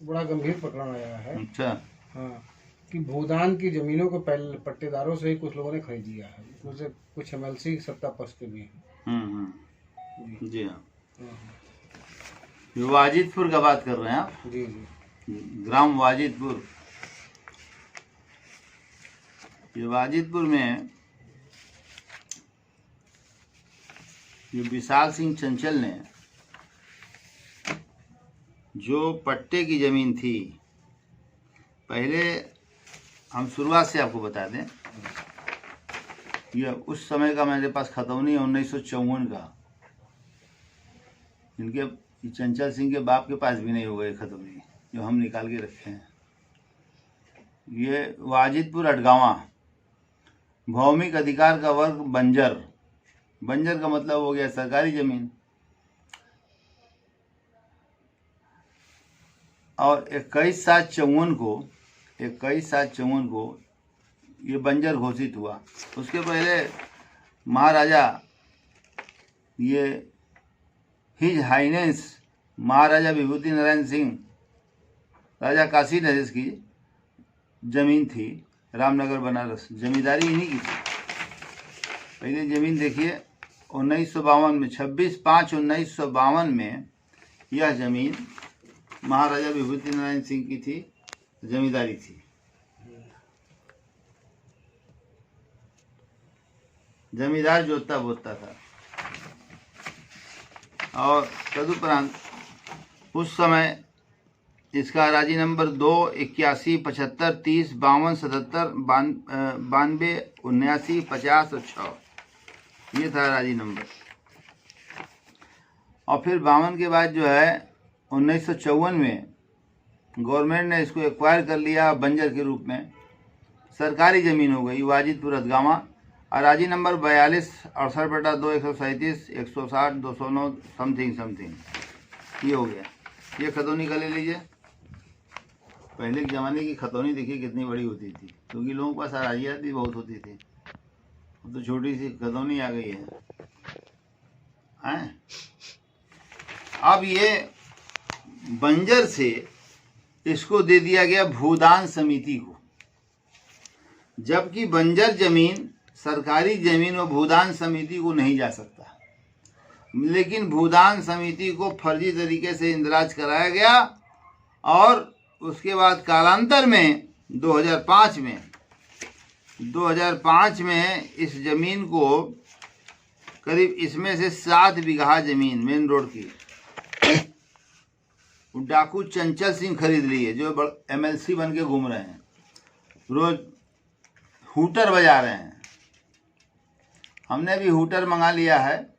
बड़ा गंभीर प्रकरण आया है। अच्छा। हाँ, कि भूदान की जमीनों को पहले पट्टेदारों से ही कुछ लोगों ने खरीद लिया है। इसमें से कुछ एमएलसी सत्ता पक्ष के भी हैं। जी जी हाँ। हाँ, वाजिदपुर का बात कर रहे हैं आप? जी जी। ग्राम वाजिदपुर। ये वाजिदपुर में ये विशाल सिंह चंचल ने जो पट्टे की जमीन थी, पहले हम शुरुआत से आपको बता दें, यह उस समय का मेरे पास खतौनी है 1954 का। इनके चंचल सिंह के बाप के पास भी नहीं होगा ये खतौनी जो हम निकाल के रखे हैं। ये वाजिदपुर अटगावा, भौमिक अधिकार का वर्ग बंजर। बंजर का मतलब हो गया सरकारी जमीन। और 21/7/54 को ये बंजर घोषित हुआ। उसके पहले महाराजा, ये हिज हाइनेस महाराजा विभूति नारायण सिंह, राजा काशी नरेश की जमीन थी, रामनगर बनारस। जमींदारी इन्हीं की थी। पहले जमीन देखिए 1952 में, 26/5/1952 में यह जमीन महाराजा विभूति नारायण सिंह की थी, जमींदारी थी। जमींदार जोतता बोतता था। और तदुपरांत उस समय इसका राजी नंबर 2 81 75 30 52 77 92 79 50 और 6, ये था राजी नंबर। और फिर 52 के बाद जो है 1954 में गवर्नमेंट ने इसको एक्वायर कर लिया बंजर के रूप में। सरकारी ज़मीन हो गई वाजिदपुर अदगामा। अराजी नंबर 42 68/2 137 160 209 समथिंग ये हो गया। ये खतौनी का ले लीजिए। पहले के ज़माने की खतौनी देखिए कितनी बड़ी होती थी, क्योंकि लोगों के पास अराजियात भी बहुत होती थी। अब तो छोटी सी खतौनी आ गई है। अब ये बंजर से इसको दे दिया गया भूदान समिति को, जबकि बंजर जमीन सरकारी जमीन और भूदान समिति को नहीं जा सकता। लेकिन भूदान समिति को फर्जी तरीके से इंदराज कराया गया। और उसके बाद कालांतर में 2005 में इस जमीन को करीब, इसमें से 7 बीघा जमीन मेन रोड की डाकू चंचल सिंह खरीद लिए, जो एमएलसी बन के घूम रहे हैं, रोज हूटर बजा रहे हैं। हमने भी हूटर मंगा लिया है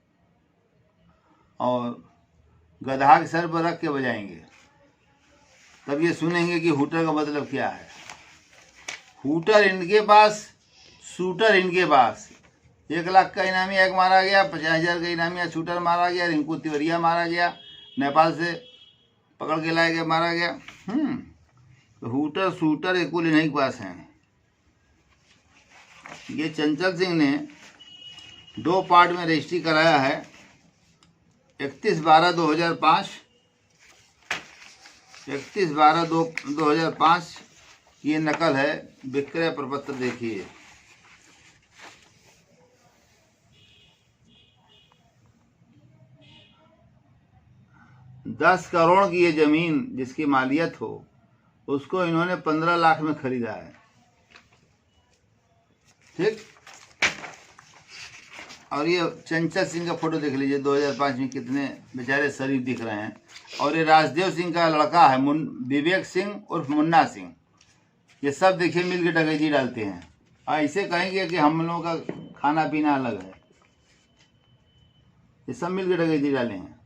और गधा के सर पर रख के बजाएंगे, तब ये सुनेंगे कि हूटर का मतलब क्या है। हूटर इनके पास, शूटर इनके पास। 1 लाख का इनामिया एक मारा गया, 50,000 का इनामिया शूटर मारा गया, रिंकू तिवरिया मारा गया, नेपाल से पकड़ के लाया गया, मारा गया। तो हूटर शूटर एक कुल इन्हीं के पास हैं। ये चंचल सिंह ने 2 पार्ट में रजिस्ट्री कराया है। 31/12/2005, 31/12/2005 ये नकल है। विक्रय प्रपत्र देखिए। $10 करोड़ की ये जमीन जिसकी मालियत हो, उसको इन्होंने 15 लाख में खरीदा है। ठीक। और ये चंचल सिंह का फोटो देख लीजिए 2005 में, कितने बेचारे शरीफ दिख रहे हैं। और ये राजदेव सिंह का लड़का है विवेक सिंह उर्फ मुन्ना सिंह। ये सब देखिए मिल के डकैती डालते हैं। ऐसे कहेंगे कि हम लोगों का खाना पीना अलग है, ये सब मिल के डकैती डाले हैं।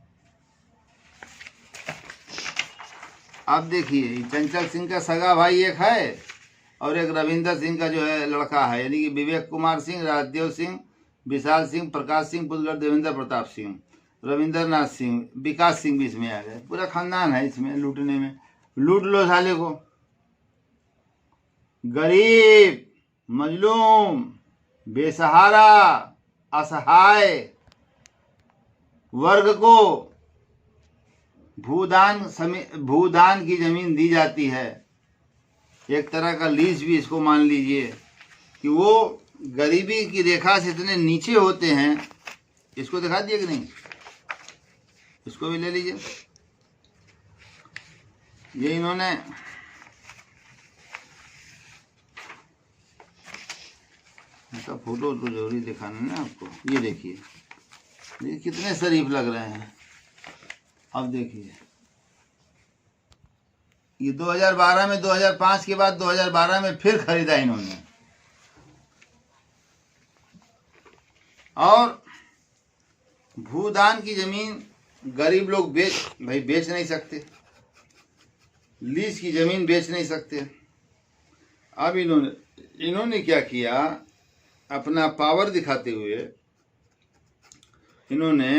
अब देखिए चंचल सिंह का सगा भाई एक है और एक रविंदर सिंह का जो है लड़का है, यानी कि विवेक कुमार सिंह, राजदेव सिंह, विशाल सिंह, प्रकाश सिंह, पुष्कर, देवेंद्र प्रताप सिंह, रविंद्र नाथ सिंह, विकास सिंह भी इसमें आ गए। पूरा खानदान है इसमें लूटने में। लूट लो साले को। गरीब, मजलूम, बेसहारा, असहाय वर्ग को भूदान की जमीन दी जाती है, एक तरह का लीज भी इसको मान लीजिए, कि वो गरीबी की रेखा से इतने नीचे होते हैं। इसको दिखा दिए कि नहीं, इसको भी ले लीजिए। ये इन्होंने इसका फोटो तो जरूरी दिखाना ना आपको। ये देखिए, ये कितने शरीफ लग रहे हैं। अब देखिए, ये 2012 में, 2005 के बाद 2012 में फिर खरीदा इन्होंने। और भूदान की जमीन गरीब लोग बेच नहीं सकते, लीज की जमीन बेच नहीं सकते। अब इन्होंने क्या किया, अपना पावर दिखाते हुए इन्होंने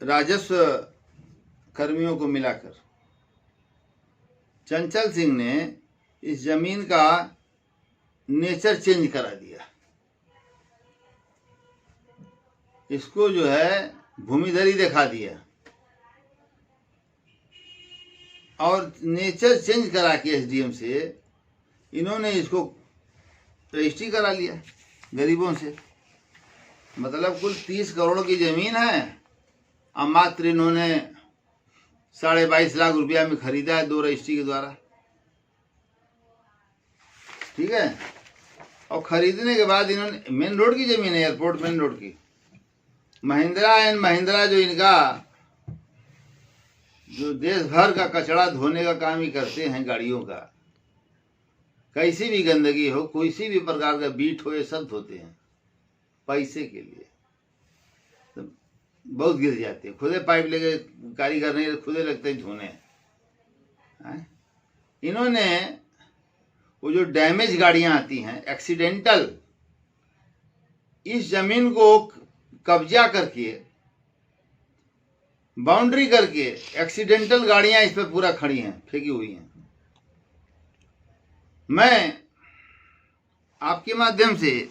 राजस्व कर्मियों को मिलाकर चंचल सिंह ने इस जमीन का नेचर चेंज करा दिया। इसको जो है भूमिधरी दिखा दिया और नेचर चेंज करा के एसडीएम से इन्होंने इसको रजिस्ट्री करा लिया गरीबों से। मतलब कुल 30 करोड़ की जमीन है, अब मात्र इन्होंने 22.5 लाख रुपया में खरीदा है 2 रजिस्ट्री के द्वारा। ठीक है। और खरीदने के बाद इन्होंने, मेन रोड की जमीन है, एयरपोर्ट मेन रोड की, महिंद्रा एंड महिंद्रा जो इनका जो देश भर का कचरा धोने का काम ही करते हैं गाड़ियों का, कैसी भी गंदगी हो, कोई सी भी प्रकार का बीट हो, ये सब धोते हैं पैसे के लिए। तो बहुत गिर जाते हैं, खुदे पाइप लेके कारीगर नहीं, खुदे लगते हैं धोने। इन्होंने वो जो डैमेज गाड़ियां आती हैं एक्सीडेंटल, इस जमीन को कब्जा करके बाउंड्री करके एक्सीडेंटल गाड़ियां इस पे पूरा खड़ी हैं, फेंकी हुई हैं। मैं आपके माध्यम से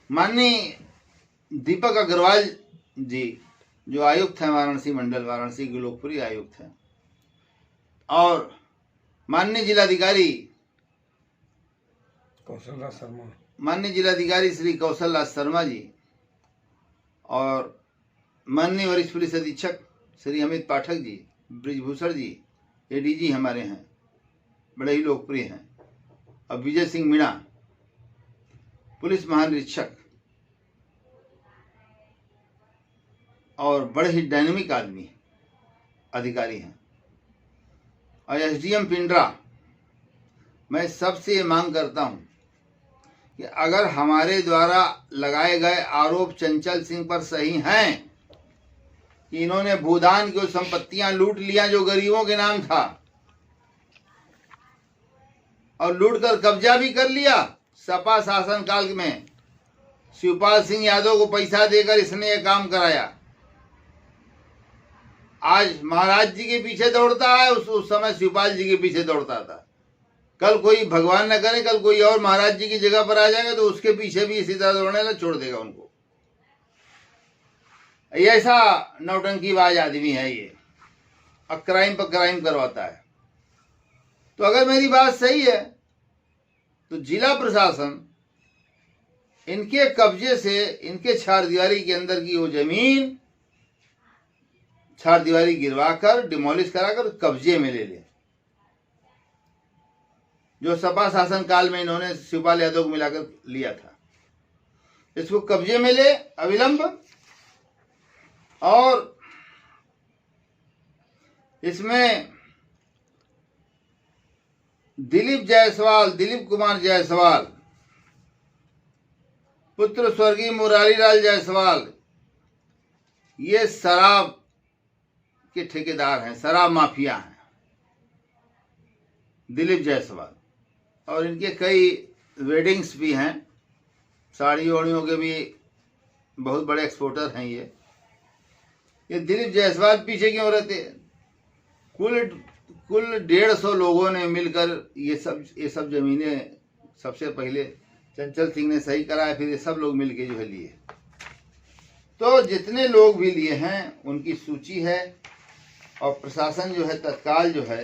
माननीय दीपक अग्रवाल जी, जो आयुक्त हैं वाराणसी मंडल, वाराणसी के लोकप्रिय आयुक्त हैं, और माननीय जिलाधिकारी कौशलराज शर्मा, माननीय जिलाधिकारी श्री कौशल राज शर्मा जी, और माननीय वरिष्ठ पुलिस अधीक्षक श्री अमित पाठक जी, ब्रिजभूषण जी, एडीजी हमारे हैं, बड़े ही लोकप्रिय हैं, और विजय सिंह मीणा पुलिस महानिरीक्षक, और बड़े ही डायनेमिक आदमी अधिकारी हैं, और एसडीएम पिंडरा। मैं सबसे ये मांग करता हूं कि अगर हमारे द्वारा लगाए गए आरोप चंचल सिंह पर सही हैं कि इन्होंने भूदान की संपत्तियां लूट लिया जो गरीबों के नाम था, और लूट कर कब्जा भी कर लिया सपा शासन काल में, शिवपाल सिंह यादव को पैसा देकर इसने ये काम कराया। आज महाराज जी के पीछे दौड़ता है, उस समय शिवपाल जी के पीछे दौड़ता था। कल कोई भगवान न करे, कल कोई और महाराज जी की जगह पर आ जाएगा तो उसके पीछे भी इसी तरह दौड़ने लगा, छोड़ देगा उनको। ऐसा नौटंकीबाज आदमी है ये, और क्राइम पर क्राइम करवाता है। तो अगर मेरी बात सही है तो जिला प्रशासन इनके कब्जे से, इनके चारदीवारी के अंदर की वो जमीन चारदीवारी गिरवाकर, डिमोलिश कराकर कब्जे में ले ले, जो सपा शासन काल में इन्होंने शिवपाल यादव को मिलाकर लिया था, इसको कब्जे में ले अविलंब। और इसमें दिलीप कुमार जायसवाल पुत्र स्वर्गीय मुरारीलाल जायसवाल, ये शराब के ठेकेदार हैं, शराब माफिया हैं दिलीप जायसवाल, और इनके कई वेडिंग्स भी हैं, साड़ी ओड़ियों के भी बहुत बड़े एक्सपोर्टर हैं ये दिलीप जायसवाल पीछे क्यों रहते? कुल 150 लोगों ने मिलकर ये सब जमीनें सबसे पहले चंचल सिंह ने सही कराया, फिर ये सब लोग मिलके जो है लिए। तो जितने लोग भी लिए हैं उनकी सूची है, और प्रशासन जो है तत्काल जो है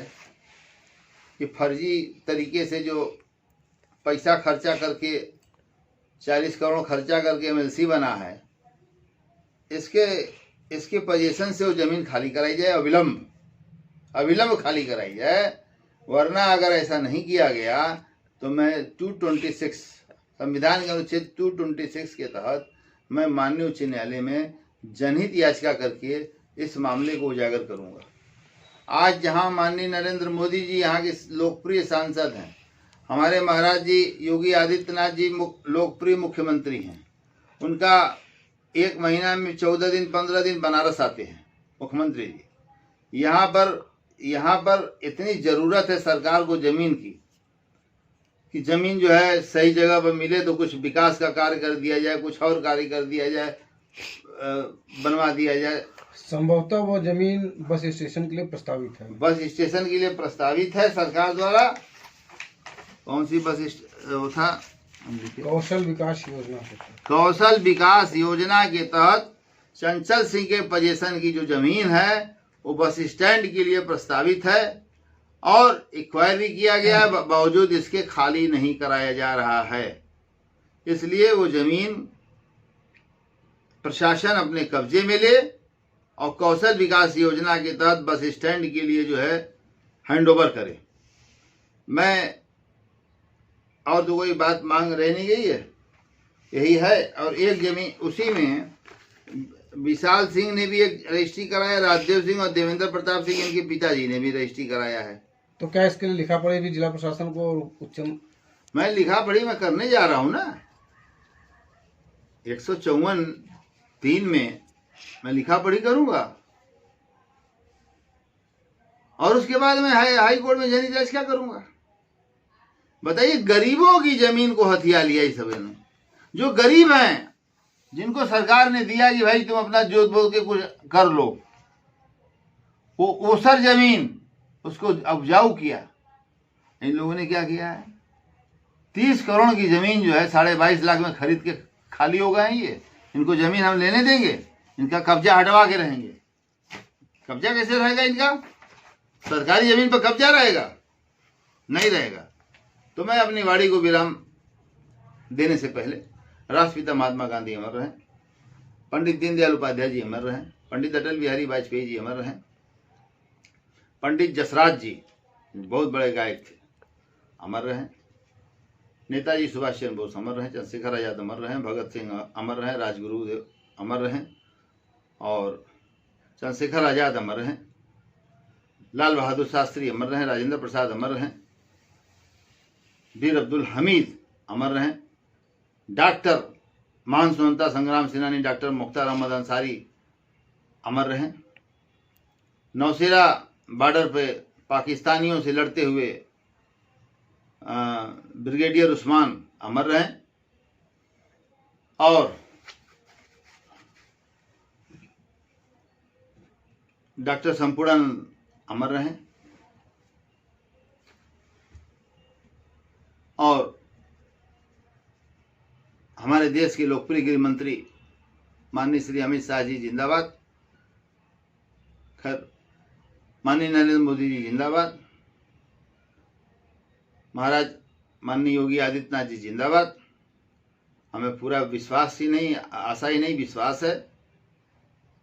कि फर्जी तरीके से जो पैसा खर्चा करके 40 करोड़ खर्चा करके एमएलसी बना है, इसके पोजीशन से वो ज़मीन खाली कराई जाए, अविलंब खाली कराई जाए। वरना अगर ऐसा नहीं किया गया तो मैं 226 संविधान के अनुच्छेद 226 के तहत मैं माननीय उच्च न्यायालय में जनहित याचिका करके इस मामले को उजागर करूंगा। आज जहां माननीय नरेंद्र मोदी जी यहाँ के लोकप्रिय सांसद हैं, हमारे महाराज जी योगी आदित्यनाथ जी लोकप्रिय मुख्यमंत्री हैं, उनका 1 महीना में 14 दिन 15 दिन बनारस आते हैं मुख्यमंत्री जी। यहाँ पर इतनी ज़रूरत है सरकार को ज़मीन की कि ज़मीन जो है सही जगह पर मिले तो कुछ विकास का कार्य कर दिया जाए, कुछ और कार्य कर दिया जाए, बनवा दिया जाए। संभवतः वो जमीन बस स्टेशन के लिए प्रस्तावित है। बस स्टेशन के लिए प्रस्तावित है सरकार द्वारा। कौन सी बस वो था? कौशल विकास योजना से। कौशल विकास योजना के तहत चंचल सिंह के पोजीशन की जो जमीन है वो बस स्टैंड के लिए प्रस्तावित है और एक्वायरी किया गया है, बावजूद इसके खाली नहीं कराया जा रहा है। इसलिए वो जमीन प्रशासन अपने कब्जे में ले और कौशल विकास योजना के तहत बस स्टैंड के लिए जो है हैंडओवर करे। मैं और तो कोई बात मांग रह नहीं गई है, यही है। और एक जमीन उसी में विशाल सिंह ने भी एक रजिस्ट्री कराया, राजदेव सिंह और देवेंद्र प्रताप सिंह इनके पिताजी ने भी रजिस्ट्री कराया है। तो क्या इसके लिए लिखा पढ़ी भी जिला प्रशासन को? मैं लिखा पढ़ी मैं करने जा रहा हूं ना। 154(3) में मैं लिखा पढ़ी करूंगा और उसके बाद मैं हाई कोर्ट में जनहित याचिका करूंगा। बताइए, गरीबों की जमीन को हथिया लिया इस सभी ने। जो गरीब हैं, जिनको सरकार ने दिया कि भाई तुम अपना जोत बोत के कुछ कर लो, वो ओसर जमीन उसको उपजाऊ किया। इन लोगों ने क्या किया है? 30 करोड़ की जमीन जो है 22.5 लाख में खरीद के खाली हो गए हैं। ये इनको जमीन हम लेने देंगे? इनका कब्जा हटवा के रहेंगे। कब्जा कैसे रहेगा इनका? सरकारी जमीन पर कब्जा रहेगा? नहीं रहेगा। तो मैं अपनी वाणी को विराम देने से पहले राष्ट्रपिता महात्मा गांधी अमर रहें, पंडित दीनदयाल उपाध्याय जी अमर रहें, पंडित अटल बिहारी वाजपेयी जी अमर रहें, पंडित जसराज जी बहुत बड़े गायक थे अमर रहें, नेताजी सुभाष चंद्र बोस अमर रहें, चंद्रशेखर आजाद अमर रहें, भगत सिंह अमर रहें, राजगुरु अमर रहें और चंद्रशेखर आजाद अमर रहें, लाल बहादुर शास्त्री अमर रहें, राजेंद्र प्रसाद अमर रहें, वीर अब्दुल हमीद अमर रहें, डॉक्टर महान स्वतंत्रता संग्राम सेनानी डॉक्टर मुख्तार अहमद अंसारी अमर रहें, नौशेरा बॉर्डर पे पाकिस्तानियों से लड़ते हुए ब्रिगेडियर उस्मान अमर रहें और डॉक्टर संपूर्ण अमर रहें और हमारे देश के लोकप्रिय गृह मंत्री माननीय श्री अमित शाह जी जिंदाबाद, खैर माननीय नरेंद्र मोदी जी जिंदाबाद, महाराज माननीय योगी आदित्यनाथ जी जिंदाबाद। हमें पूरा विश्वास ही नहीं, आशा ही नहीं, विश्वास है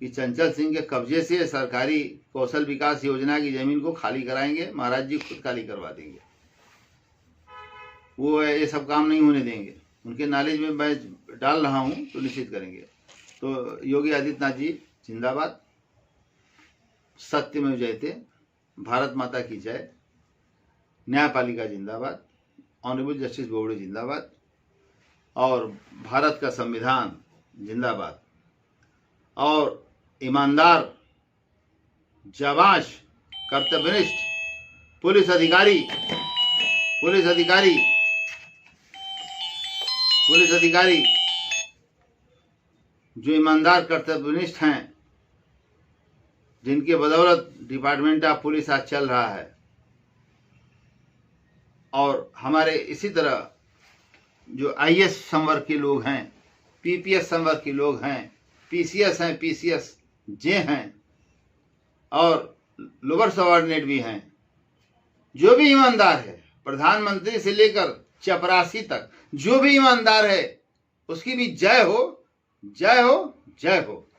कि चंचल सिंह के कब्जे से सरकारी कौशल विकास योजना की जमीन को खाली कराएंगे। महाराज जी खुद खाली करवा देंगे, वो ये सब काम नहीं होने देंगे। उनके नॉलेज में मैं डाल रहा हूँ तो निश्चित करेंगे। तो योगी आदित्यनाथ जी जिंदाबाद, सत्य में जयते, भारत माता की जय, न्यायपालिका जिंदाबाद, ऑनरेबल जस्टिस बोबड़े जिंदाबाद और भारत का संविधान जिंदाबाद और ईमानदार, जाबाज, कर्तव्यनिष्ठ पुलिस अधिकारी जो ईमानदार कर्तव्यनिष्ठ हैं, जिनके बदौलत डिपार्टमेंट ऑफ पुलिस आज चल रहा है, और हमारे इसी तरह जो IAS संवर्ग के लोग हैं, PPS संवर्ग के लोग हैं, पीसीएस हैं, पीसीएस जे हैं और लोअर सबऑर्डिनेट भी हैं, जो भी ईमानदार है, प्रधानमंत्री से लेकर चपरासी तक जो भी ईमानदार है उसकी भी जय हो, जय हो, जय हो।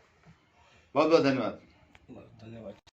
बहुत बहुत धन्यवाद। धन्यवाद।